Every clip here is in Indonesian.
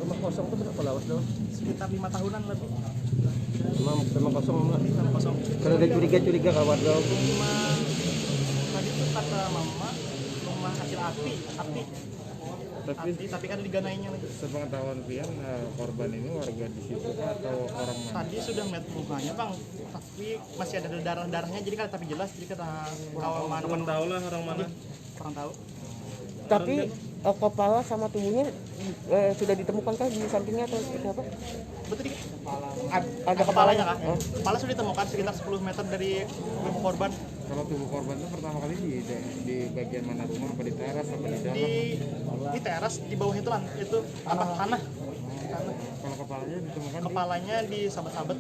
Rumah kosong itu berapa lawas dong? Sekitar 5 tahunan lebih. Rumah kosong mah. Rumah kosong. Kalau ada curiga kawan dong. Rumah tadi tuh kata mama rumah hasil api. Tapi kan diganainya lagi. Sepengetahuan Pian, korban ini warga di situ atau orang mana? Tadi sudah melihat mukanya bang, tapi masih ada darahnya jadi kan tapi jelas jadi kata kawan mana. Kurang tahu lah orang mana. Kurang tahu. Tapi kepala sama tubuhnya sudah ditemukan kah di sampingnya atau seperti apa? Betul dikit. Ada Kepalanya kah? Kepala sudah ditemukan sekitar 10 meter dari rumah korban. Kalau tubuh korban itu pertama kali di bagian mana rumah, apa di teras, apa di dalam? Di teras di bawah itu itu tanah. Kalau kepalanya ditemukan Kepalanya di sabat-sabat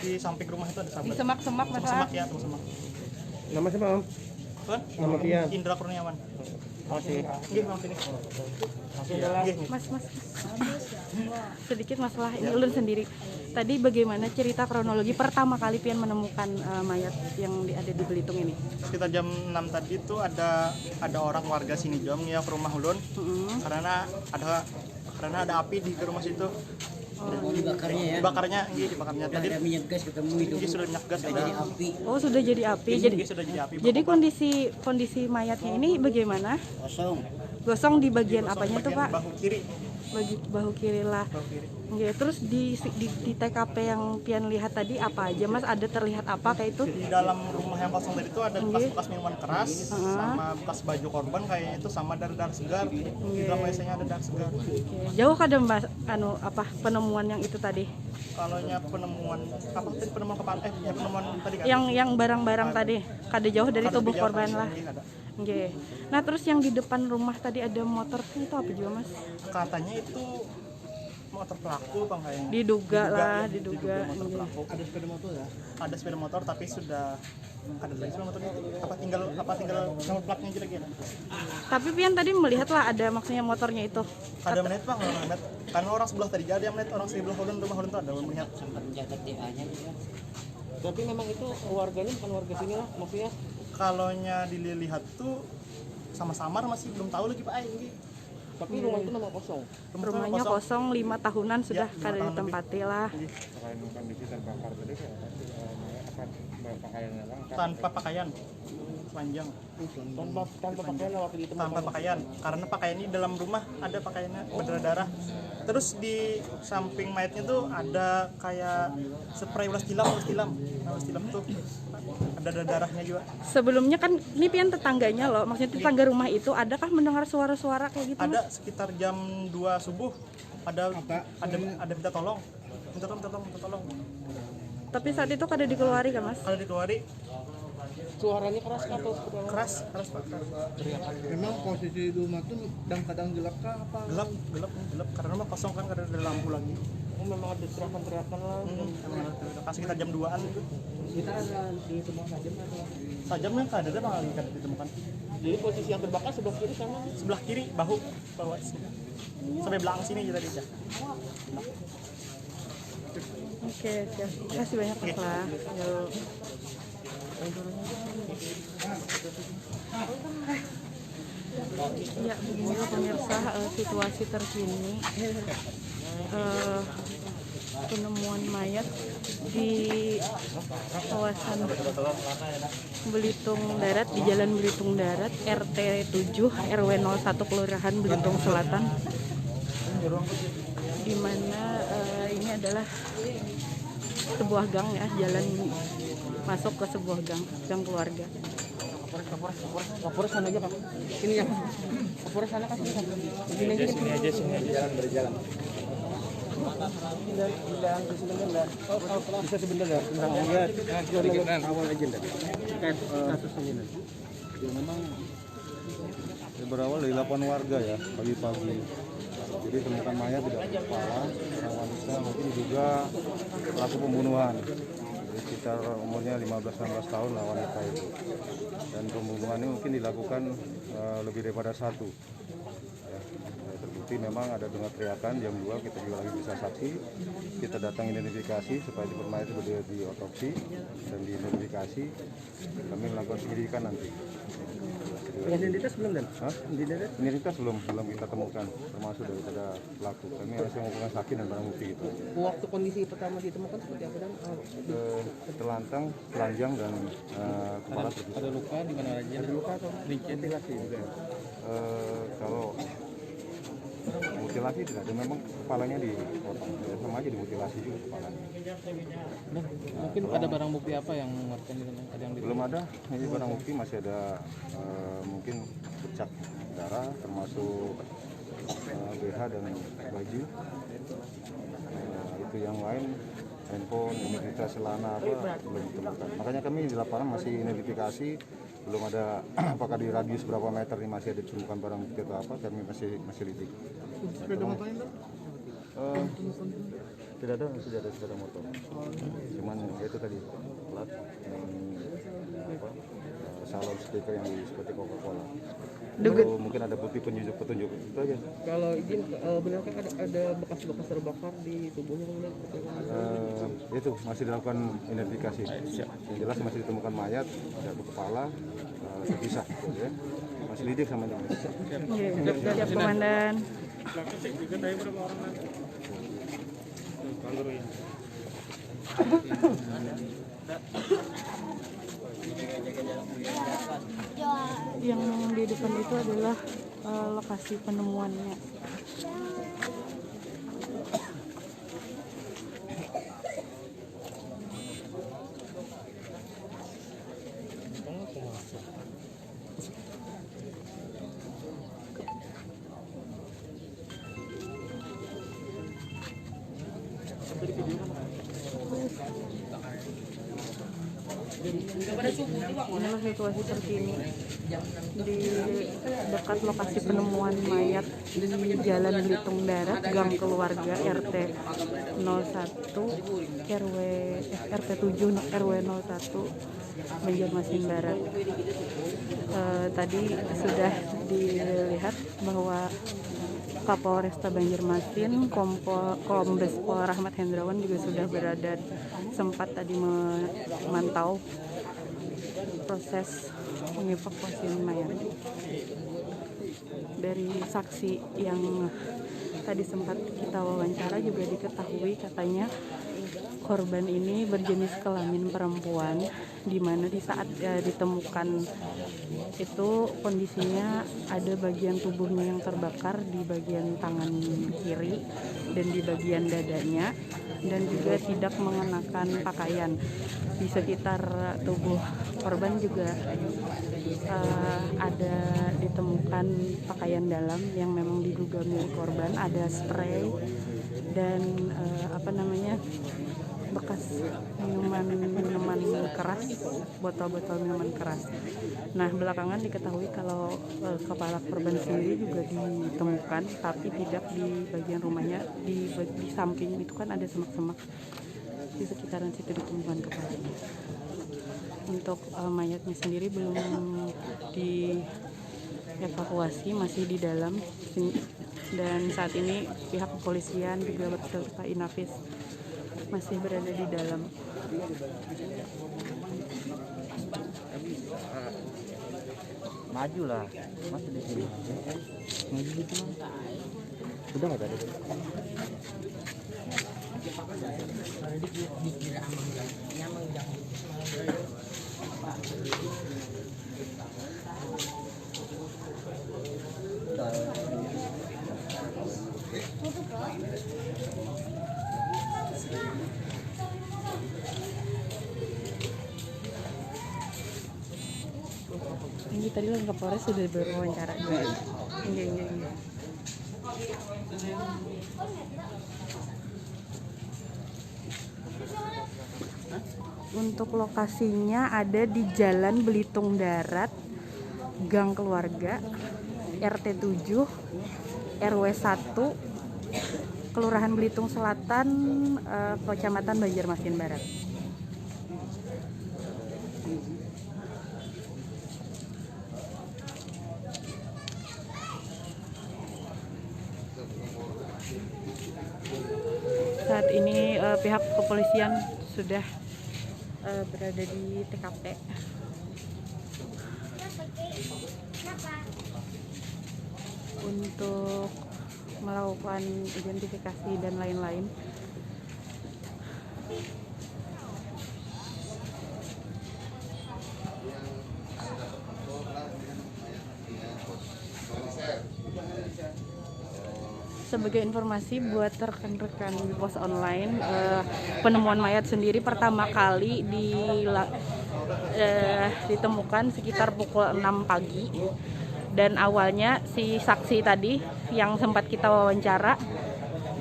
di samping rumah itu ada sabat. Di semak-semak Semak ya, semak. Nama siapa, Om? Kan? Nama Pian. Indra Kurniawan. Oh sih. Nggih, Bang sini. Nggih. Mas. Sedikit masalah ini ulun sendiri. Tadi bagaimana cerita kronologi pertama kali Pian menemukan mayat yang ada di Belitung ini? Sekitar jam 6 tadi itu ada orang warga sini jom ya ke rumah ulun. Karena ada api di rumah situ. Dibakarnya ya. Dibakarnya. Tadi Ada minyak gas ketemu itu. sudah minyak gas Jadi api. Oh, sudah jadi api. sudah jadi api. Jadi kondisi mayatnya ini bagaimana? Kosong. Gosong di bagian apanya tuh, Pak? Bahu kiri. Bahu kiri lah. Bahu kiri. Oke, terus di TKP yang Pian lihat tadi apa aja, Mas? Ada terlihat apa kayak itu? Di dalam rumah yang kosong tadi itu ada bekas minuman keras sama bekas baju korban kayaknya itu sama darah segar. Di dalam WC-nya ada darah segar. Oke. Jauh kada Mas penemuan yang itu tadi? Kalaunya penemuan kepala penemuan tadi kan. Yang barang-barang tadi kada jauh dari tubuh korban lah. Ada. Oke. Nah, terus yang di depan rumah tadi ada motor itu apa juga, Mas? Katanya itu motor pelaku bang kayaknya. Diduga motor Oke. pelaku. Ada sepeda motor ya? Ada sepeda motor tapi sudah ada lagi sepeda motornya. Apa tinggal nomor platnya aja lagi ya? Tapi Pian tadi melihat lah ada maksudnya motornya itu. Ada menit bang, menit. Karena orang sebelah tadi ada yang menit orang sebelah rumah Holun tuh ada melihat. Menjaga TA-nya juga. Tapi memang itu warganya bukan warga sini lah, maksudnya. Kalaunya dilihat tuh sama samar masih belum tahu lagi Pak Aing. Tapi rumah itu memang kosong. Rumahnya kosong 5 tahunan sudah Ya, 5 kada tahun ditempati lah. Selain kondisi terbakar tadi kayak apa pakaiannya lengkap? Tanpa pakaian panjang. Tanpa pakaian waktu ditemukan. Tanpa pakaian karena pakaian ini dalam rumah ada pakaiannya berdarah. Terus di samping mayatnya tuh ada kayak spray ulas tilam tuh ada darahnya juga. Sebelumnya kan ini Pian tetangganya loh, maksudnya tetangga rumah itu adakah mendengar suara-suara kayak gitu? Ada Mas? sekitar jam 2 subuh ada minta tolong. Minta tolong. Tapi saat itu kada dikeluari kan, Mas? Kalau dikeluari Suaranya keras atau seperti apa? keras Pak. Memang posisi rumah tuh kadang gelap kah apa? Gelap karena rumah kosong kan karena ada lampu lagi. Oh, memang ada teriakan-teriakan lah. Pas sekitar jam 2-an gitu. Kita ada ditemukan sajam atau? Sajam kan ada bang kan ditemukan. Jadi posisi yang terbakar sebelah kiri sama. Sebelah kiri bahu bawah sini. Sampai belakang sini aja tadi aja. Oke, siap. Terima kasih banyak Mas lah. Yuk. Ya, beginilah pemirsa situasi terkini penemuan mayat di kawasan Belitung Darat, di Jalan Belitung Darat, RT 7 RW 01 Kelurahan Belitung Selatan, di mana ini adalah sebuah gang ya, jalan masuk ke sebuah gang keluarga. Kapolres sana aja Pak. Sini ya. Kapolres sana kan sini aja. Sini aja jalan berjalan. Bisa sebentar ya. Lihat awal agenda. Terkait kasus ini. Ya memang berawal dari 8 warga ya pagi-pagi. Jadi temukan mayat tidak kepala, orang wanita mungkin juga pelaku pembunuhan. Jadi sekitar umurnya 15-16 tahun lah wanita itu. Dan pembunuhan ini mungkin dilakukan lebih daripada satu. Ya, terduga. Berarti memang ada dengar teriakan jam 2, kita juga lagi bisa saksi. Kita datang identifikasi supaya si mayat itu diotopsi dan diidentifikasi. Kami melakukan penyelidikan nanti. Identitas belum dan? Hah? Identitas belum kita temukan, termasuk daripada pelaku. Kami harus mengumpulkan saksi dan barang bukti itu. Waktu kondisi pertama ditemukan seperti apa dan Terlantang, telanjang dan kepala terpisah. Ada luka di mana aja? Ada luka atau mutilasi juga? Kalau mutilasi tidak ada, memang kepalanya dipotong. Ya, sama aja dimutilasi juga kepalanya. Nah, mungkin ada barang bukti apa yang menguatkan itu? Ada yang Belum ada, ini barang bukti masih ada mungkin bercak darah termasuk BH dan baju. Itu yang lain handphone, identitas celana apa belum ditemukan. Makanya kami di lapangan masih identifikasi, belum ada apakah di radius berapa meter ini masih ada ditemukan barang bukti atau apa, kami masih lidik. Sepeda motornya Bang? Tidak ada sepeda motor. Cuman itu tadi plat apa, salon stiker yang seperti Coca-Cola. Lalu mungkin ada bukti petunjuk itu aja. kalau izin benarkah ada bekas-bekas terbakar di tubuhnya kemudian? Itu masih dilakukan identifikasi. Yang jelas masih ditemukan mayat, ada kepala terpisah, gitu ya. Masih lidik sama ini. Siap komandan. Yang di depan itu adalah lokasi penemuannya. Inilah situasi terkini di dekat lokasi penemuan mayat di Jalan Belitung Darat, Gang Keluarga RT 01 RT 7 RW 01 Banjarmasin Barat. Tadi sudah dilihat bahwa Kapolresta Banjarmasin, Kombes Pol Rahmat Hendrawan juga sudah berada, sempat tadi memantau proses mengevakuasi mayat. Dari saksi yang tadi sempat kita wawancara juga diketahui katanya korban ini berjenis kelamin perempuan, di mana di saat ditemukan itu kondisinya ada bagian tubuhnya yang terbakar di bagian tangan kiri dan di bagian dadanya, dan juga tidak mengenakan pakaian. Di sekitar tubuh korban juga ada ditemukan pakaian dalam yang memang diduga milik korban, ada spray dan bekas minuman keras, botol-botol minuman keras. Nah, belakangan diketahui kalau kepala korban sendiri juga ditemukan, tapi tidak di bagian rumahnya, di samping itu kan ada semak-semak, di sekitaran situ ditemukan kepalanya. Untuk mayatnya sendiri belum dievakuasi, masih di dalam, dan saat ini pihak kepolisian juga beserta Inafis masih berada di dalam. Maju lah, masih di sini. Maju gitu. Sudah nggak ada. Ini tadi lengkap Kapolres sudah berwawancara juga. Iya. Untuk lokasinya ada di Jalan Belitung Darat, Gang Keluarga, RT 7, RW 1, Kelurahan Belitung Selatan, Kecamatan Banjarmasin Barat. Saat ini pihak kepolisian sudah berada di TKP untuk melakukan identifikasi dan lain-lain. Sebagai informasi buat rekan-rekan di pos online, penemuan mayat sendiri pertama kali ditemukan sekitar pukul 6 pagi. Dan awalnya si saksi tadi yang sempat kita wawancara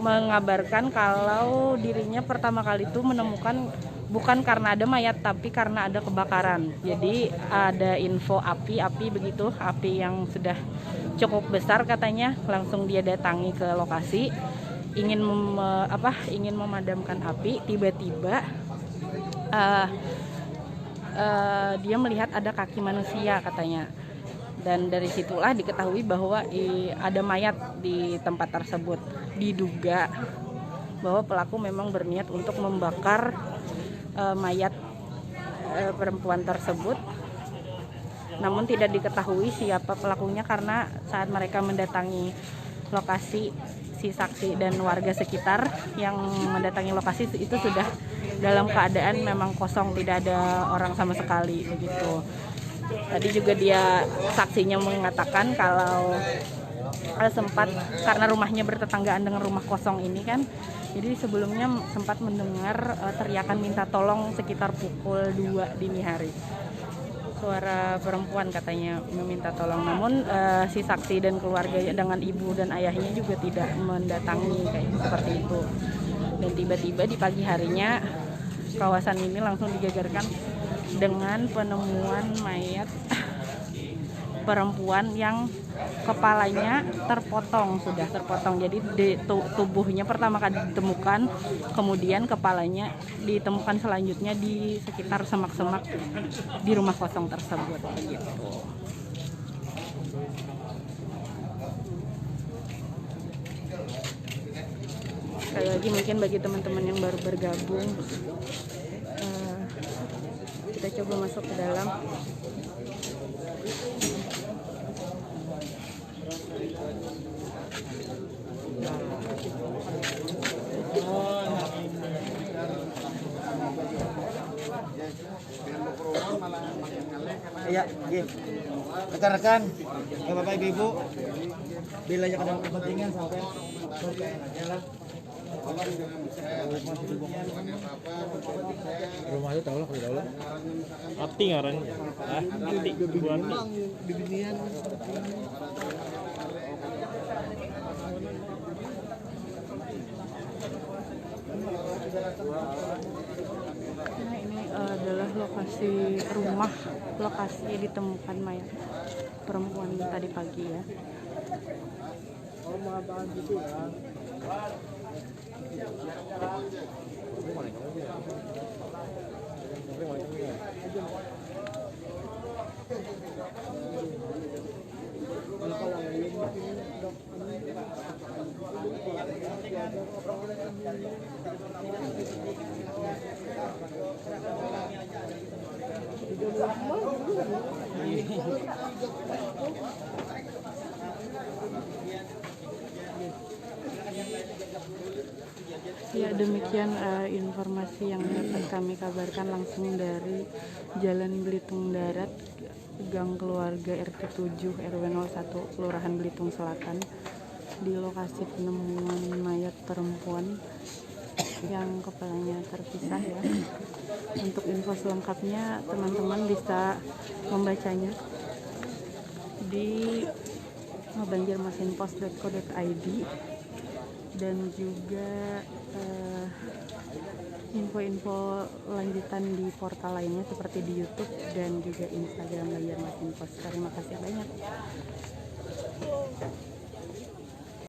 mengabarkan kalau dirinya pertama kali itu menemukan bukan karena ada mayat tapi karena ada kebakaran. Jadi ada info api begitu, api yang sudah cukup besar katanya. Langsung dia datangi ke lokasi ingin memadamkan api. Tiba-tiba dia melihat ada kaki manusia katanya. Dan dari situlah diketahui bahwa ada mayat di tempat tersebut. Diduga bahwa pelaku memang berniat untuk membakar mayat perempuan tersebut. Namun tidak diketahui siapa pelakunya karena saat mereka mendatangi lokasi, si saksi dan warga sekitar yang mendatangi lokasi itu sudah dalam keadaan memang kosong, tidak ada orang sama sekali begitu. Tadi juga saksinya mengatakan kalau sempat karena rumahnya bertetanggaan dengan rumah kosong ini kan, jadi sebelumnya sempat mendengar teriakan minta tolong sekitar pukul 2 dini hari. Suara perempuan katanya meminta tolong, namun si saksi dan keluarga dengan ibu dan ayahnya juga tidak mendatangi kayak seperti itu. Dan tiba-tiba di pagi harinya kawasan ini langsung digegerkan dengan penemuan mayat perempuan yang kepalanya sudah terpotong. Jadi tubuhnya pertama kali ditemukan, kemudian kepalanya ditemukan selanjutnya di sekitar semak-semak di rumah kosong tersebut begitu. Sekali lagi mungkin bagi teman-teman yang baru bergabung, kita coba masuk ke dalam. Iya, rekan-rekan, bapak ibu, bila ada kepentingan sampai aja lah. Rumah itu tahu lah kalau tahu. Ati ngarannya. Ati buan. Bibinian. Nah, ini adalah lokasi ditemukan mayat perempuan tadi pagi ya. Ya, demikian informasi yang dapat kami kabarkan langsung dari Jalan Belitung Darat, Gang Keluarga RT 7 RW 01 Kelurahan Belitung Selatan, di lokasi penemuan mayat perempuan yang kepalanya terpisah ya. Untuk info selengkapnya teman-teman bisa membacanya di banjarmasinpost.co.id dan juga info-info lanjutan di portal lainnya seperti di YouTube dan juga Instagram Banjarmasin Post. Terima kasih banyak.